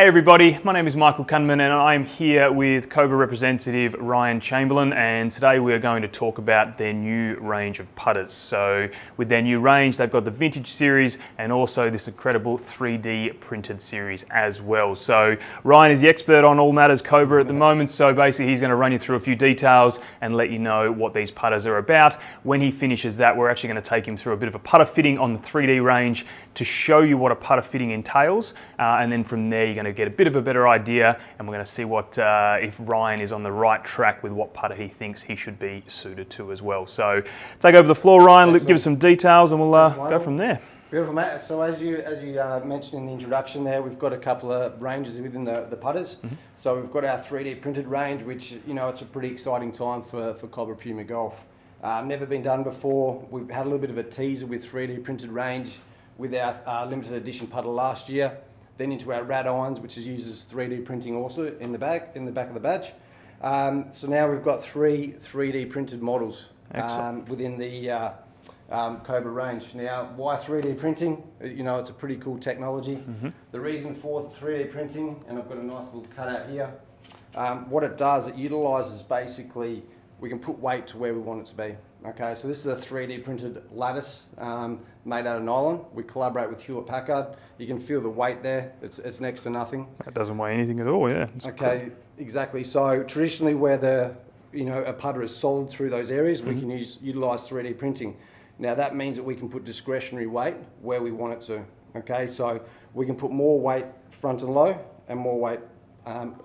Hey everybody, my name is Michael Kunman and I'm here with Cobra Representative Ryan Chamberlin, and today we are going to talk about their new range of putters. So with their new range, they've got the vintage series and also this incredible 3D printed series as well. So Ryan is the expert on all matters Cobra at the moment, so basically he's going to run you through a few details and let you know what these putters are about. When he finishes that, we're actually going to take him through a bit of a putter fitting on the 3D range to show you what a putter fitting entails, and then from there you're going to get a bit of a better idea, and we're going to see what if Ryan is on the right track with what putter he thinks he should be suited to as well. So take over the floor, Ryan. Give us some details and we'll go from there. Beautiful, Matt. So as you mentioned in the introduction there, we've got a couple of ranges within the putters. So we've got our 3D printed range, which, you know, it's a pretty exciting time for Cobra Puma Golf. Never been done before. We've had a little bit of a teaser with 3D printed range with our limited edition putter last year. Then into our rad irons, which uses 3D printing also in the back of the badge. So now we've got three 3D printed models within the Cobra range. Now, why 3D printing? You know, it's a pretty cool technology. The reason for 3D printing, and I've got a nice little cutout here, what it does, it utilises basically, we can put weight to where we want it to be. Okay, so this is a 3D printed lattice made out of nylon. We collaborate with Hewlett-Packard. You can feel the weight there. It's next to nothing. That doesn't weigh anything at all, yeah. Okay, exactly. So traditionally, where a putter is solid through those areas, we can utilise 3D printing. Now that means that we can put discretionary weight where we want it to. Okay, so we can put more weight front and low, and more weight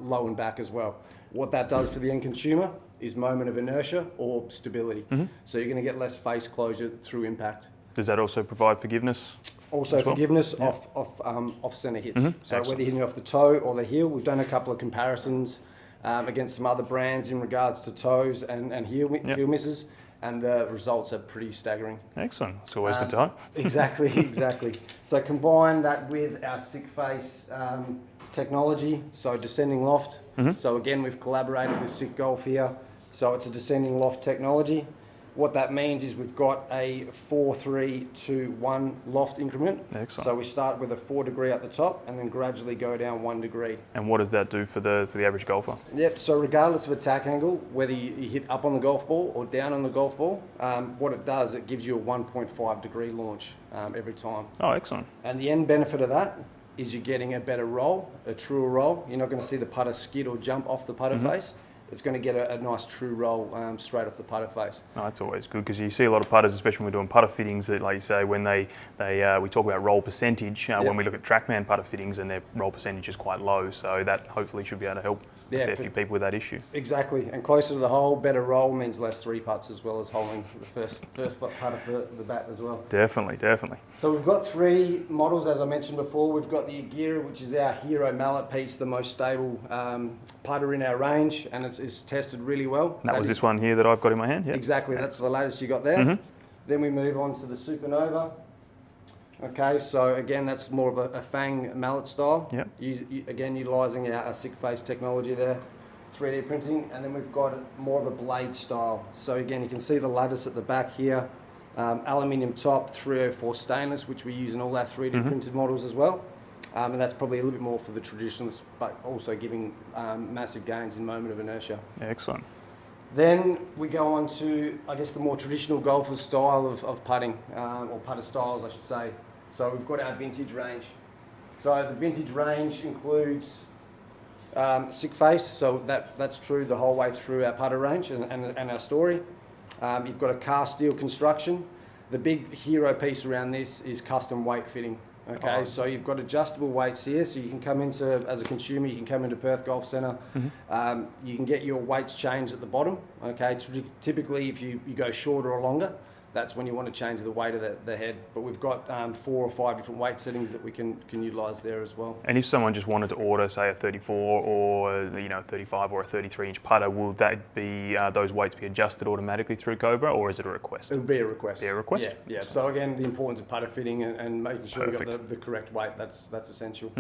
low and back as well. What that does for the end consumer is moment of inertia or stability. So you're going to get less face closure through impact. Does that also provide forgiveness? Also forgiveness off centre hits. So Excellent. whether you're hitting off the toe or the heel, we've done a couple of comparisons against some other brands in regards to toes and heel misses, and the results are pretty staggering. Excellent. It's always good to know. Exactly. So combine that with our sick face technology, so descending loft. So again, we've collaborated with Sick Golf here. So it's a descending loft technology. What that means is we've got a 4, 3, 2, 1 loft increment. Excellent. So we start with a 4 degree at the top and then gradually go down 1 degree. And what does that do for the average golfer? Yep, so regardless of attack angle, whether you hit up on the golf ball or down on the golf ball, what it does, it gives you a 1.5 degree launch every time. Oh, excellent. And the end benefit of that is you're getting a better roll, a truer roll. You're not going to see the putter skid or jump off the putter face. It's going to get a nice true roll straight off the putter face. Oh, that's always good, because you see a lot of putters, especially when we're doing putter fittings, that, like you say, when we talk about roll percentage, when we look at TrackMan putter fittings, and their roll percentage is quite low, so that hopefully should be able to help a fair few people with that issue. Exactly, and closer to the hole, better roll means less 3 putts, as well as holding the first putter for the bat as well. Definitely. So we've got 3 models, as I mentioned before. We've got the Agira, which is our hero mallet piece, the most stable putter in our range, and it's tested really well. That was this one here that I've got in my hand? Yep. Exactly, that's the latest you got there. Then we move on to the Supernova. Okay, so again, that's more of a fang mallet style. Again, utilising our sick face technology there, 3D printing, and then we've got more of a blade style. So again, you can see the lattice at the back here, aluminium top, 304 stainless, which we use in all our 3D printed models as well. And that's probably a little bit more for the traditionalists, but also giving massive gains in moment of inertia. Excellent. Then we go on to, I guess, the more traditional golfer's style of putting, or putter styles, I should say. So we've got our vintage range. So the vintage range includes sick face, so that's true the whole way through our putter range and our story. You've got a cast steel construction. The big hero piece around this is custom weight fitting. Okay, so you've got adjustable weights here, so you can come into, as a consumer, you can come into Perth Golf Centre, you can get your weights changed at the bottom. Okay, typically if you go shorter or longer, that's when you want to change the weight of the head. But we've got 4 or 5 different weight settings that we can utilise there as well. And if someone just wanted to order, say, a 34 or 35 or a 33-inch putter, will that be those weights be adjusted automatically through Cobra, or is it a request? It would be a request. Be a request? Yeah. So again, the importance of putter fitting and making sure you've got the correct weight, that's essential.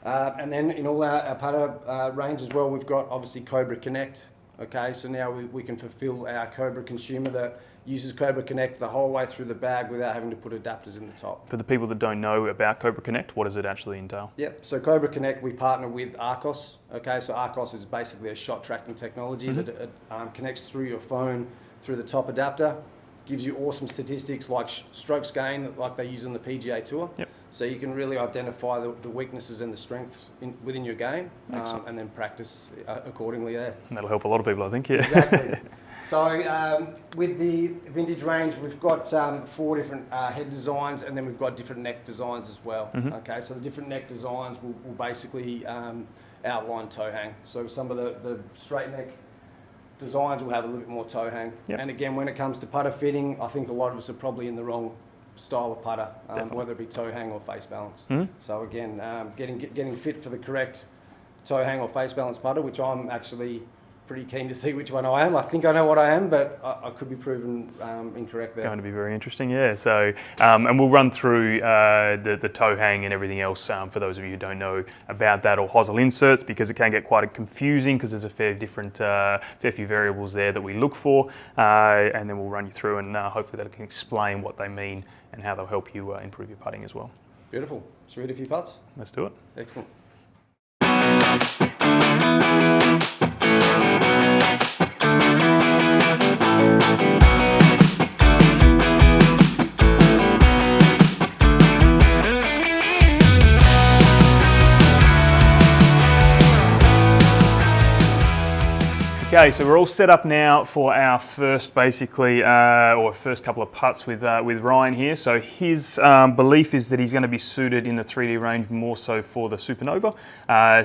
And then in all our putter range as well, we've got obviously Cobra Connect. Okay, so now we can fulfill our Cobra consumer that uses Cobra Connect the whole way through the bag without having to put adapters in the top. For the people that don't know about Cobra Connect, what does it actually entail? Yep, so Cobra Connect, we partner with Arcos. Okay, so Arcos is basically a shot tracking technology that connects through your phone through the top adapter, gives you awesome statistics like strokes gain, like they use on the PGA Tour. Yep. So you can really identify the weaknesses and the strengths within your game, and then practice accordingly there. That'll help a lot of people, I think, yeah. Exactly. So with the vintage range, we've got 4 different head designs, and then we've got different neck designs as well. Okay, so the different neck designs will basically outline toe hang. So some of the straight neck designs will have a little bit more toe hang. Yep. And again, when it comes to putter fitting, I think a lot of us are probably in the wrong style of putter, whether it be toe hang or face balance. So again, getting fit for the correct toe hang or face balance putter, which I'm actually pretty keen to see which one I am. I think I know what I am, but I could be proven incorrect there. Going to be very interesting, yeah. So, and we'll run through the toe hang and everything else for those of you who don't know about that, or hosel inserts, because it can get quite confusing because there's a fair few variables there that we look for, and then we'll run you through, and hopefully that can explain what they mean and how they'll help you improve your putting as well. Beautiful. Should we hit a few putts? Let's do it. Excellent. Okay, so we're all set up now for our first, basically, or first couple of putts with Ryan here. So his belief is that he's going to be suited in the 3D range more so for the Supernova.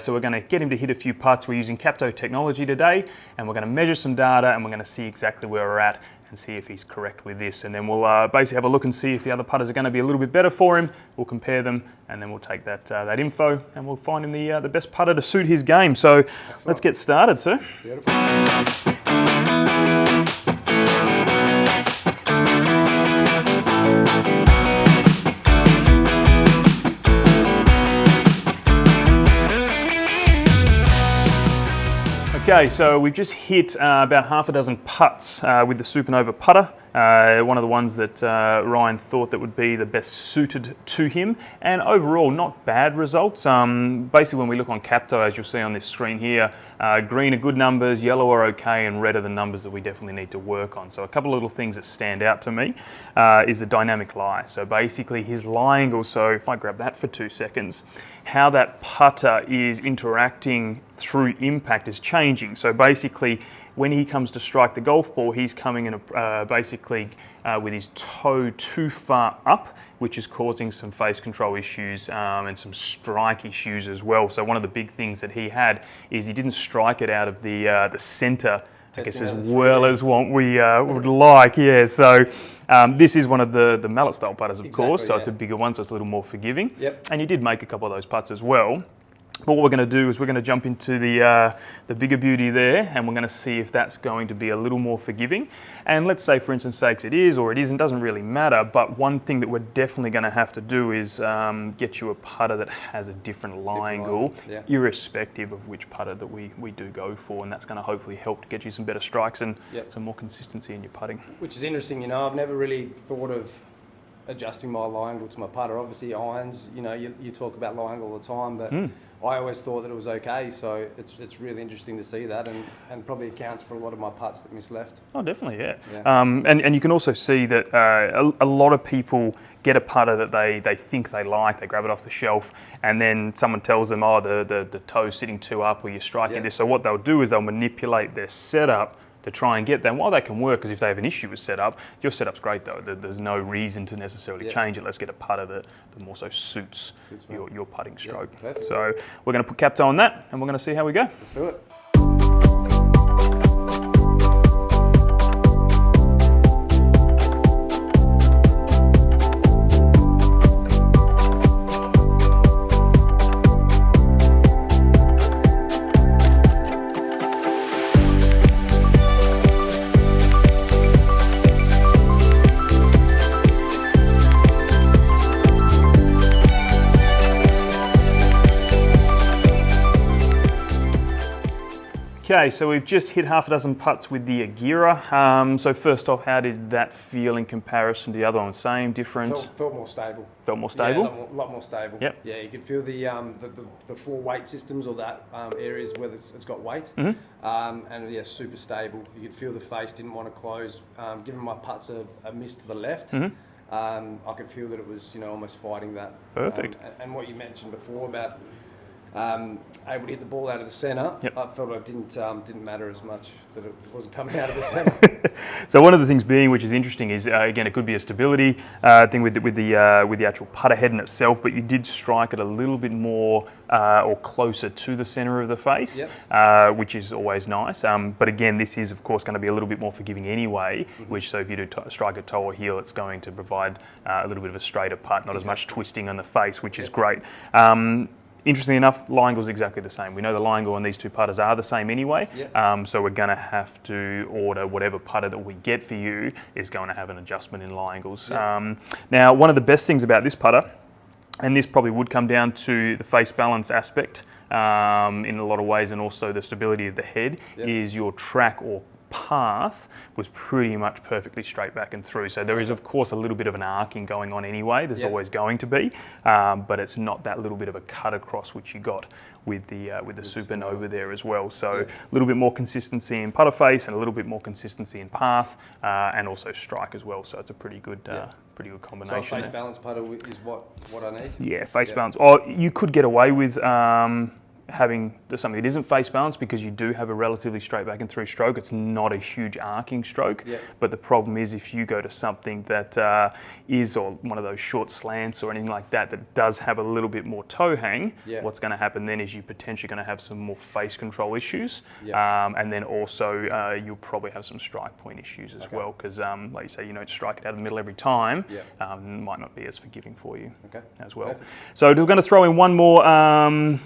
So we're going to get him to hit a few putts. We're using Capto Technology today, and we're going to measure some data, and we're going to see exactly where we're at and see if he's correct with this. And then we'll basically have a look and see if the other putters are going to be a little bit better for him. We'll compare them, and then we'll take that info, and we'll find him the best putter to suit his game. So let's get started, sir. Beautiful. Okay, so we've just hit about half a dozen putts with the Supernova putter. One of the ones that Ryan thought that would be the best suited to him, and overall not bad results. Basically when we look on Capto, as you'll see on this screen here, green are good numbers, yellow are okay, and red are the numbers that we definitely need to work on. So a couple of little things that stand out to me is the dynamic lie. So basically his lie angle, so if I grab that for 2 seconds, how that putter is interacting through impact is changing. So basically when he comes to strike the golf ball, he's coming in basically with his toe too far up, which is causing some face control issues and some strike issues as well. So one of the big things that he had is he didn't strike it out of the centre, I guess, as well as what we would like. Yeah, so this is one of the mallet style putters, of course, so it's a bigger one, so it's a little more forgiving. Yep. And you did make a couple of those putts as well. But what we're going to do is we're going to jump into the bigger beauty there, and we're going to see if that's going to be a little more forgiving. And let's say, for instance sakes, it is or it isn't, doesn't really matter. But one thing that we're definitely going to have to do is get you a putter that has a different lie angle, irrespective of which putter that we do go for. And that's going to hopefully help to get you some better strikes and some more consistency in your putting. Which is interesting, you know, I've never really thought of adjusting my lie angle to my putter. Obviously irons, you know, you talk about lie angle all the time, but I always thought that it was okay, so it's really interesting to see that, and probably accounts for a lot of my putts that miss left. Oh, definitely, yeah. And you can also see that a lot of people get a putter that they think they like, they grab it off the shelf, and then someone tells them, oh, the toe's sitting too up, or you're striking this. So what they'll do is they'll manipulate their setup to try and get that. And while they can work, because if they have an issue with setup, your setup's great though. There's no reason to necessarily change it. Let's get a putter that more so suits your putting stroke. So we're going to put Capto on that, and we're going to see how we go. Let's do it. Okay, so we've just hit half a dozen putts with the Agira. So first off, how did that feel in comparison to the other one? Same, different? Felt more stable. Felt more stable? Yeah, a lot more stable. Yep. Yeah, you can feel the four weight systems or that areas where it's got weight. And yeah, super stable. You could feel the face didn't want to close. Given my putts a miss to the left, I could feel that it was almost fighting that. Perfect. And what you mentioned before about able to hit the ball out of the centre, I felt it didn't matter as much that it wasn't coming out of the centre. So one of the things being, which is interesting, is again it could be a stability thing with the actual putter head in itself, but you did strike it a little bit more or closer to the centre of the face, which is always nice. But again, this is of course going to be a little bit more forgiving anyway. Which so if you do strike a toe or heel, it's going to provide a little bit of a straighter putt, not as much twisting on the face, which is great. Interestingly enough, lie angle is exactly the same. We know the lie angle on these two putters are the same anyway, so we're going to have to order whatever putter that we get for you is going to have an adjustment in lie angles. Now, one of the best things about this putter, and this probably would come down to the face balance aspect in a lot of ways, and also the stability of the head, is your track or path was pretty much perfectly straight back and through. So there is of course a little bit of an arcing going on anyway, there's always going to be, but it's not that little bit of a cut across which you got with the Supernova there as well. So a little bit more consistency in putter face and a little bit more consistency in path, and also strike as well. So it's a pretty good combination. So face balance putter is what I need? Yeah, face balance. Or you could get away with having something that isn't face balanced because you do have a relatively straight back and through stroke. It's not a huge arcing stroke, but the problem is if you go to something that is or one of those short slants or anything like that that does have a little bit more toe hang, what's going to happen then is you're potentially going to have some more face control issues, and then also you'll probably have some strike point issues as well because like you say, you don't strike it out of the middle every time, might not be as forgiving for you as well. Perfect. So we're going to throw in one more,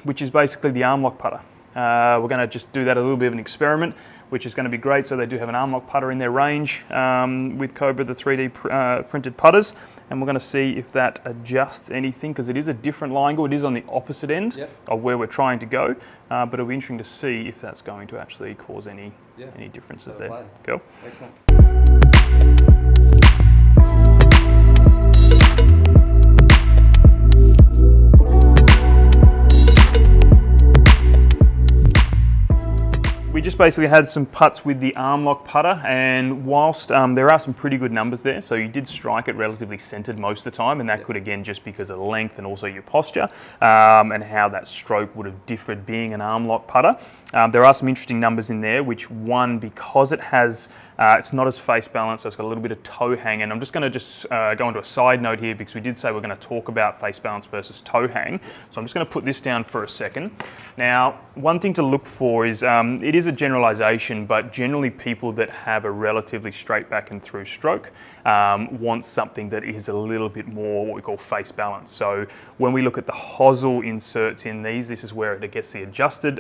which is basically the arm lock putter. We're going to just do that a little bit of an experiment, which is going to be great. So they do have an arm lock putter in their range with Cobra, the 3D printed putters, and we're going to see if that adjusts anything because it is a different lie angle. It is on the opposite end of where we're trying to go, but it'll be interesting to see if that's going to actually cause any differences there. Cool. Excellent. We just basically had some putts with the arm lock putter, and whilst there are some pretty good numbers there, so you did strike it relatively centered most of the time, and that could again just because of the length and also your posture and how that stroke would have differed being an arm lock putter. There are some interesting numbers in there, which one, because it has, it's not as face balanced, so it's got a little bit of toe hang, and I'm just going to go into a side note here because we did say we're going to talk about face balance versus toe hang, so I'm just going to put this down for a second. Now, one thing to look for is, it is a generalization, but generally people that have a relatively straight back and through stroke want something that is a little bit more what we call face balance. So when we look at the hosel inserts in these, this is where it gets adjusted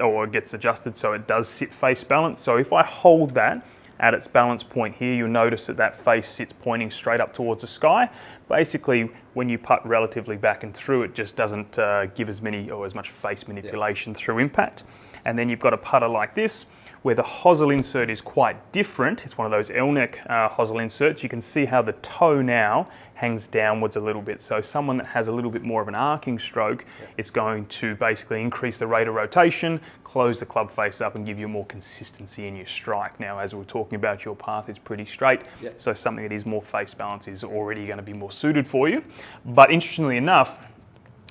so it does sit face balance. So if I hold that at its balance point here, you'll notice that that face sits pointing straight up towards the sky. Basically, when you putt relatively back and through, it just doesn't give as many or as much face manipulation through impact. And then you've got a putter like this, where the hosel insert is quite different. It's one of those L-neck hosel inserts. You can see how the toe now hangs downwards a little bit. So someone that has a little bit more of an arcing stroke is going to basically increase the rate of rotation, close the club face up and give you more consistency in your strike. Now, as we're talking about, your path is pretty straight, so something that is more face balance is already going to be more suited for you. But interestingly enough,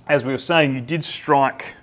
as we were saying, you did strike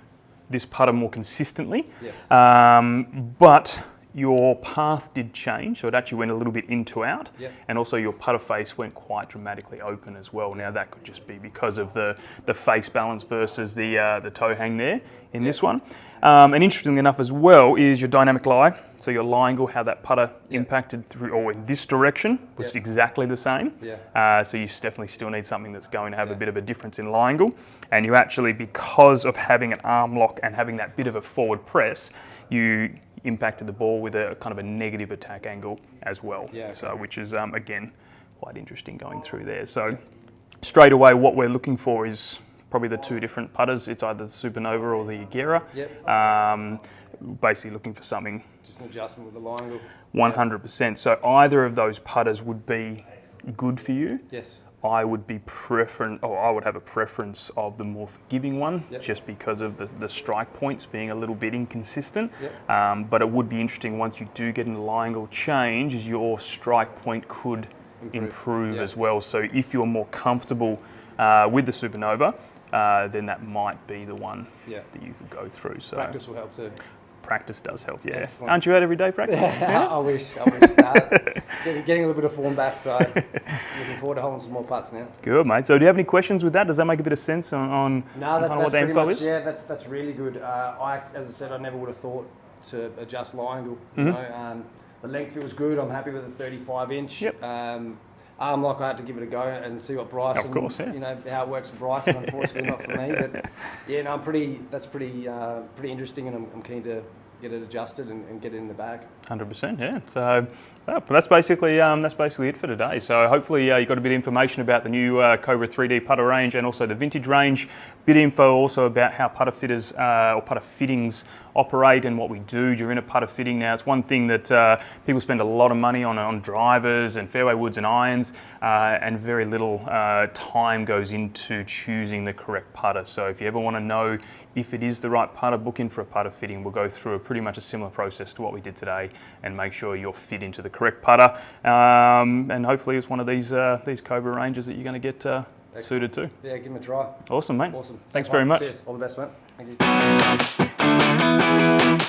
this putter more consistently, but your path did change, so it actually went a little bit in to out, and also your putter face went quite dramatically open as well. Now that could just be because of the face balance versus the toe hang there in this one. And interestingly enough as well is your dynamic lie, so your lie angle, how that putter impacted through or in this direction was exactly the same. So you definitely still need something that's going to have a bit of a difference in lie angle, and you actually, because of having an arm lock and having that bit of a forward press, you impacted the ball with a kind of a negative attack angle as well. So which is again quite interesting going through there. So straight away what we're looking for is probably the two different putters. It's either the Supernova or the Agera. Yep. Basically looking for something. Just an adjustment with the line angle. 100%. So either of those putters would be good for you. Yes. I would have a preference of the more forgiving one, just because of the strike points being a little bit inconsistent. But it would be interesting once you do get an line angle change, as your strike point could improve as well. So if you're more comfortable with the Supernova, then that might be the one that you could go through. So practice will help too. Practice does help, yeah. Excellent. Aren't you out every day practicing? Yeah? I wish. Getting a little bit of form back, so looking forward to holding some more putts now. Good, mate. So do you have any questions with that? Does that make a bit of sense on no, that's what the info is? Yeah, that's really good. As I said, I never would have thought to adjust line angle. You know, the length feels good. I'm happy with the 35-inch. Arm lock, I had to give it a go and see what Bryson, of course, you know, how it works for Bryson. Unfortunately, not for me. But yeah, no, that's pretty interesting, and I'm keen to get it adjusted and get it in the bag. 100%, yeah. So but that's basically it for today. So hopefully you got a bit of information about the new Cobra 3D putter range and also the vintage range. Bit of info also about how putter fitters or putter fittings operate and what we do during a putter fitting. Now, it's one thing that people spend a lot of money on drivers and fairway woods and irons, and very little time goes into choosing the correct putter. So if you ever want to know if it is the right putter, book in for a putter fitting. We'll go through pretty much a similar process to what we did today and make sure you're fit into the correct putter. And hopefully it's one of these Cobra ranges that you're going to get suited to. Yeah, give them a try. Awesome, mate. Awesome. Thanks very much. Cheers. All the best, mate. Thank you.